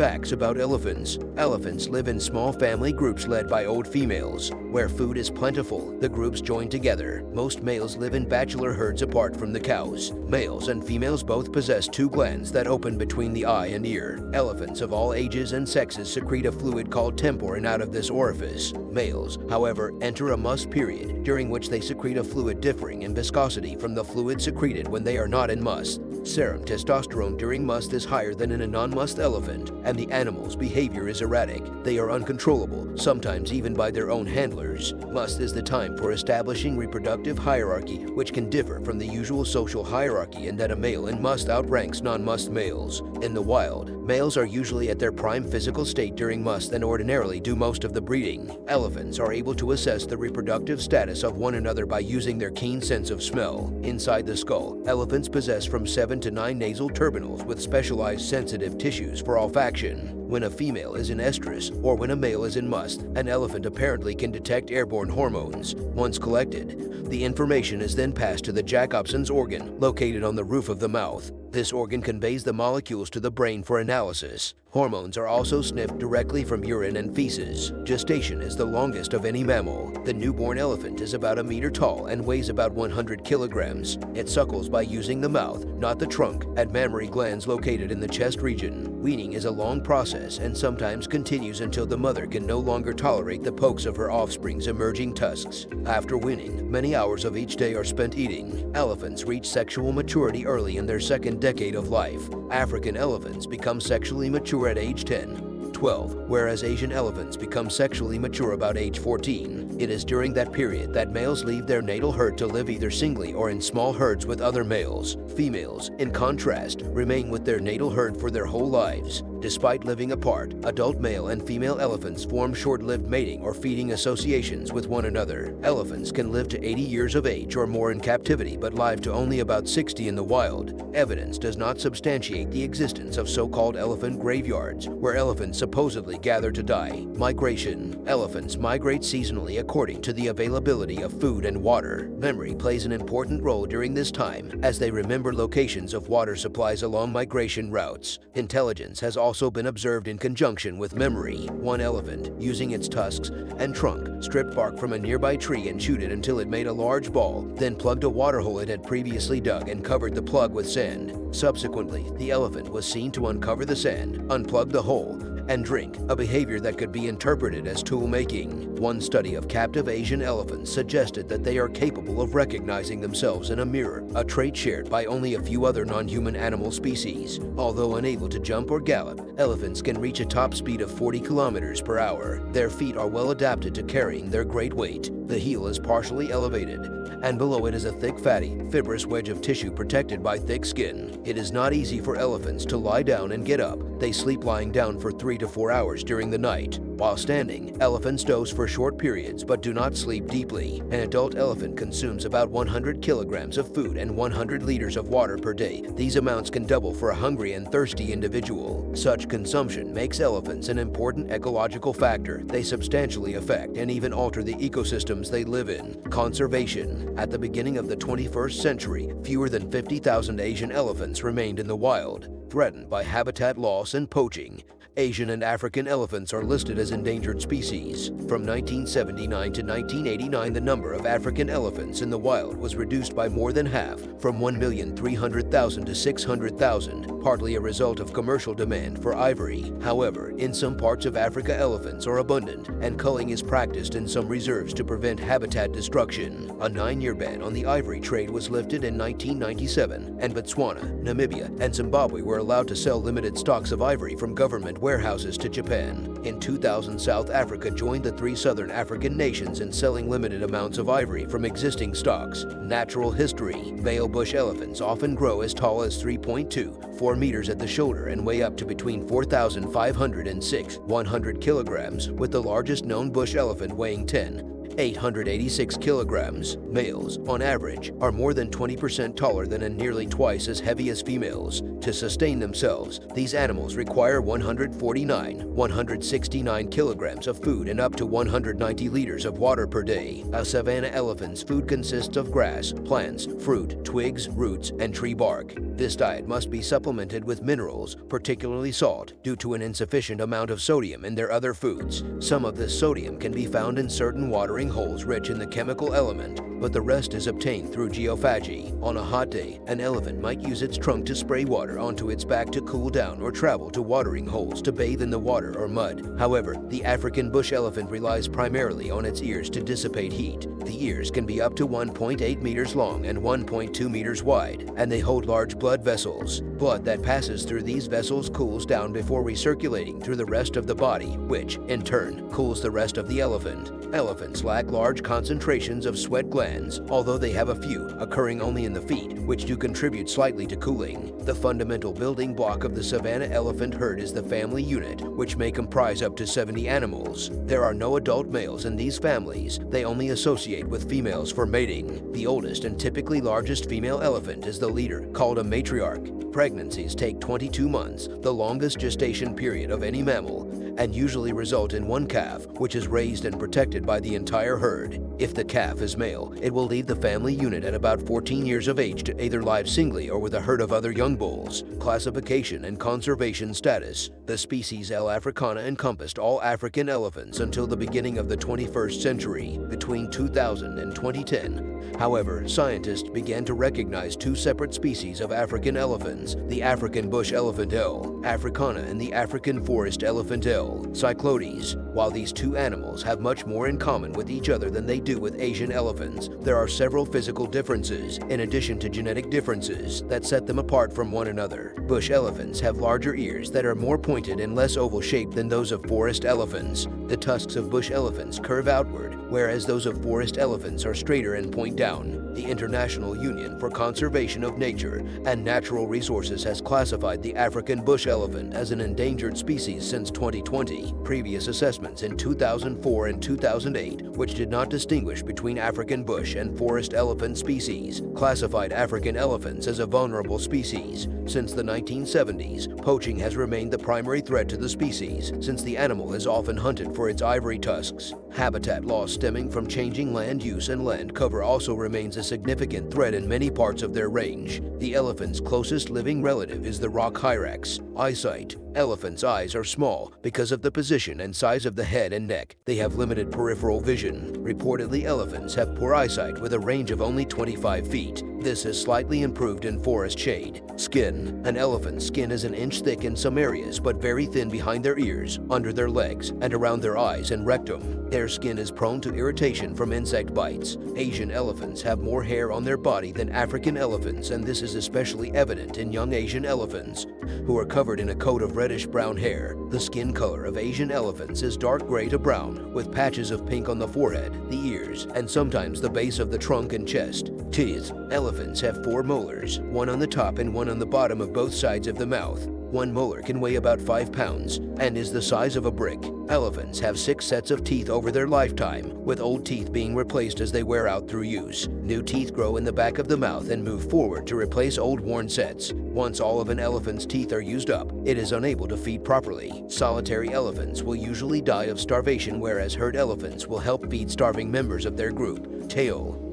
Facts about elephants. Elephants live in small family groups led by old females. Where food is plentiful, the groups join together. Most males live in bachelor herds apart from the cows. Males and females both possess two glands that open between the eye and ear. Elephants of all ages and sexes secrete a fluid called temporin out of this orifice. Males, however, enter a musth period, during which they secrete a fluid differing in viscosity from the fluid secreted when they are not in musth. Serum testosterone during musth is higher than in a non-musth elephant, and the animal's behavior is erratic. They are uncontrollable, sometimes even by their own handlers. Musth is the time for establishing reproductive hierarchy, which can differ from the usual social hierarchy in that a male in musth outranks non-musth males. In the wild, males are usually at their prime physical state during musth and ordinarily do most of the breeding. Elephants are able to assess the reproductive status of one another by using their keen sense of smell. Inside the skull, elephants possess from 7 to 9 nasal terminals with specialized sensitive tissues for olfaction. When a female is in estrus or when a male is in musth, an elephant apparently can detect airborne hormones. Once collected, the information is then passed to the Jacobson's organ, located on the roof of the mouth. This organ conveys the molecules to the brain for analysis. Hormones are also sniffed directly from urine and feces. Gestation is the longest of any mammal. The newborn elephant is about a meter tall and weighs about 100 kilograms. It suckles by using the mouth, not the trunk, and mammary glands located in the chest region. Weaning is a long process and sometimes continues until the mother can no longer tolerate the pokes of her offspring's emerging tusks. After weaning, many hours of each day are spent eating. Elephants reach sexual maturity early in their second decade of life. African elephants become sexually mature at age 10, 12, whereas Asian elephants become sexually mature about age 14. It is during that period that males leave their natal herd to live either singly or in small herds with other males. Females, in contrast, remain with their natal herd for their whole lives. Despite living apart, adult male and female elephants form short-lived mating or feeding associations with one another. Elephants can live to 80 years of age or more in captivity but live to only about 60 in the wild. Evidence does not substantiate the existence of so-called elephant graveyards, where elephants supposedly gather to die. Migration. Elephants migrate seasonally according to the availability of food and water. Memory plays an important role during this time, as they remember locations of water supplies along migration routes. Intelligence has also been observed in conjunction with memory. One elephant, using its tusks and trunk, stripped bark from a nearby tree and chewed it until it made a large ball, then plugged a water hole it had previously dug and covered the plug with sand. Subsequently, the elephant was seen to uncover the sand, unplug the hole, and drink, a behavior that could be interpreted as tool-making. One study of captive Asian elephants suggested that they are capable of recognizing themselves in a mirror, a trait shared by only a few other non-human animal species. Although unable to jump or gallop, elephants can reach a top speed of 40 kilometers per hour. Their feet are well adapted to carrying their great weight. The heel is partially elevated, and below it is a thick, fatty, fibrous wedge of tissue protected by thick skin. It is not easy for elephants to lie down and get up. They sleep lying down for 3 to 4 hours during the night. While standing, elephants doze for short periods but do not sleep deeply. An adult elephant consumes about 100 kilograms of food and 100 liters of water per day. These amounts can double for a hungry and thirsty individual. Such consumption makes elephants an important ecological factor. They substantially affect and even alter the ecosystems they live in. Conservation. At the beginning of the 21st century, fewer than 50,000 Asian elephants remained in the wild, threatened by habitat loss and poaching. Asian and African elephants are listed as endangered species. From 1979 to 1989, the number of African elephants in the wild was reduced by more than half, from 1,300,000 to 600,000, partly a result of commercial demand for ivory. However, in some parts of Africa, elephants are abundant, and culling is practiced in some reserves to prevent habitat destruction. A 9-year ban on the ivory trade was lifted in 1997, and Botswana, Namibia, and Zimbabwe were allowed to sell limited stocks of ivory from government warehouses to Japan. In 2000, South Africa joined the 3 southern African nations in selling limited amounts of ivory from existing stocks. Natural history. Male bush elephants often grow as tall as 3.24 meters at the shoulder and weigh up to between 4,500 and 6,100 kilograms, with the largest known bush elephant weighing 10 886 kilograms. Males, on average, are more than 20% taller than and nearly twice as heavy as females. To sustain themselves, these animals require 169 kilograms of food and up to 190 liters of water per day. A savanna elephant's food consists of grass, plants, fruit, twigs, roots, and tree bark. This diet must be supplemented with minerals, particularly salt, due to an insufficient amount of sodium in their other foods. Some of this sodium can be found in certain watering holes rich in the chemical element, but the rest is obtained through geophagy. On a hot day, an elephant might use its trunk to spray water onto its back to cool down or travel to watering holes to bathe in the water or mud. However, the African bush elephant relies primarily on its ears to dissipate heat. The ears can be up to 1.8 meters long and 1.2 meters wide, and they hold large blood vessels. Blood that passes through these vessels cools down before recirculating through the rest of the body, which, in turn, cools the rest of the elephant. Elephants lack large concentrations of sweat glands, although they have a few, occurring only in the feet, which do contribute slightly to cooling. The fundamental building block of the savanna elephant herd is the family unit, which may comprise up to 70 animals. There are no adult males in these families. They only associate with females for mating. The oldest and typically largest female elephant is the leader, called a matriarch. Pregnancies take 22 months, the longest gestation period of any mammal, and usually result in one calf, which is raised and protected by the entire herd. If the calf is male, it will leave the family unit at about 14 years of age to either live singly or with a herd of other young bulls. Classification and conservation status. The species L. africana encompassed all African elephants until the beginning of the 21st century, between 2000 and 2010. However, scientists began to recognize two separate species of African elephants, the African bush elephant L. africana and the African forest elephant L. cyclodes. While these two animals have much more in common with each other than they do with Asian elephants, there are several physical differences, in addition to genetic differences, that set them apart from one another. Bush elephants have larger ears that are more pointed and less oval-shaped than those of forest elephants. The tusks of bush elephants curve outward, whereas those of forest elephants are straighter and point down. The International Union for Conservation of Nature and Natural Resources has classified the African bush elephant as an endangered species since 2020. Previous assessments in 2004 and 2008, which did not distinguish between African bush and forest elephant species, classified African elephants as a vulnerable species. Since the 1970s, poaching has remained the primary threat to the species, since the animal is often hunted for its ivory tusks. Habitat loss stemming from changing land use and land cover also remains a significant threat in many parts of their range. The elephant's closest living relative is the rock hyrax. Eyesight. Elephants' eyes are small because of the position and size of the head and neck. They have limited peripheral vision. Reportedly, elephants have poor eyesight with a range of only 25 feet. This is slightly improved in forest shade. Skin. An elephant's skin is an inch thick in some areas but very thin behind their ears, under their legs, and around their eyes and rectum. Their skin is prone to irritation from insect bites. Asian elephants have more hair on their body than African elephants, and this is especially evident in young Asian elephants, who are covered in a coat of reddish-brown hair. The skin color of Asian elephants is dark gray to brown, with patches of pink on the forehead, the ears, and sometimes the base of the trunk and chest. Teeth. Elephants have 4 molars, one on the top and one on the bottom of both sides of the mouth. One molar can weigh about 5 pounds and is the size of a brick. Elephants have 6 sets of teeth over their lifetime, with old teeth being replaced as they wear out through use. New teeth grow in the back of the mouth and move forward to replace old worn sets. Once all of an elephant's teeth are used up, it is unable to feed properly. Solitary elephants will usually die of starvation, whereas herd elephants will help feed starving members of their group. Tail.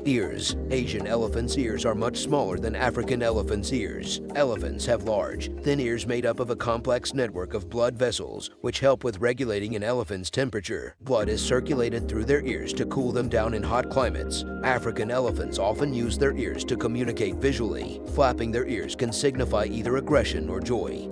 Ears. Asian elephants' ears are much smaller than African elephants' ears. Elephants have large, thin ears made up of a complex network of blood vessels, which help with regulating an elephant's temperature. Blood is circulated through their ears to cool them down in hot climates. African elephants often use their ears to communicate visually. Flapping their ears can signify either aggression or joy.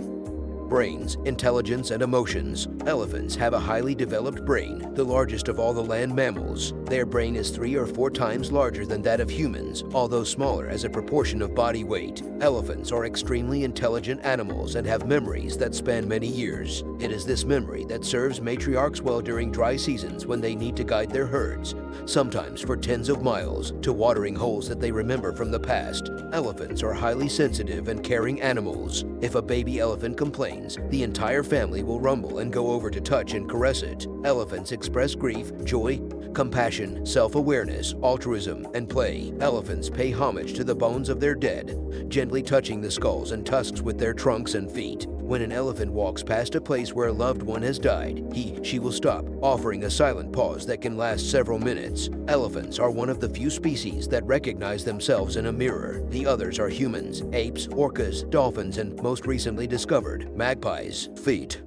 Brains, intelligence, and emotions. Elephants have a highly developed brain, the largest of all the land mammals. Their brain is 3 or 4 times larger than that of humans, although smaller as a proportion of body weight. Elephants are extremely intelligent animals and have memories that span many years. It is this memory that serves matriarchs well during dry seasons when they need to guide their herds, sometimes for tens of miles, to watering holes that they remember from the past. Elephants are highly sensitive and caring animals. If a baby elephant complains, the entire family will rumble and go over to touch and caress it. Elephants express grief, joy, compassion, self-awareness, altruism, and play. Elephants pay homage to the bones of their dead, gently touching the skulls and tusks with their trunks and feet. When an elephant walks past a place where a loved one has died, she will stop, offering a silent pause that can last several minutes. Elephants are one of the few species that recognize themselves in a mirror. The others are humans, apes, orcas, dolphins, and most recently discovered, magpies. Feet.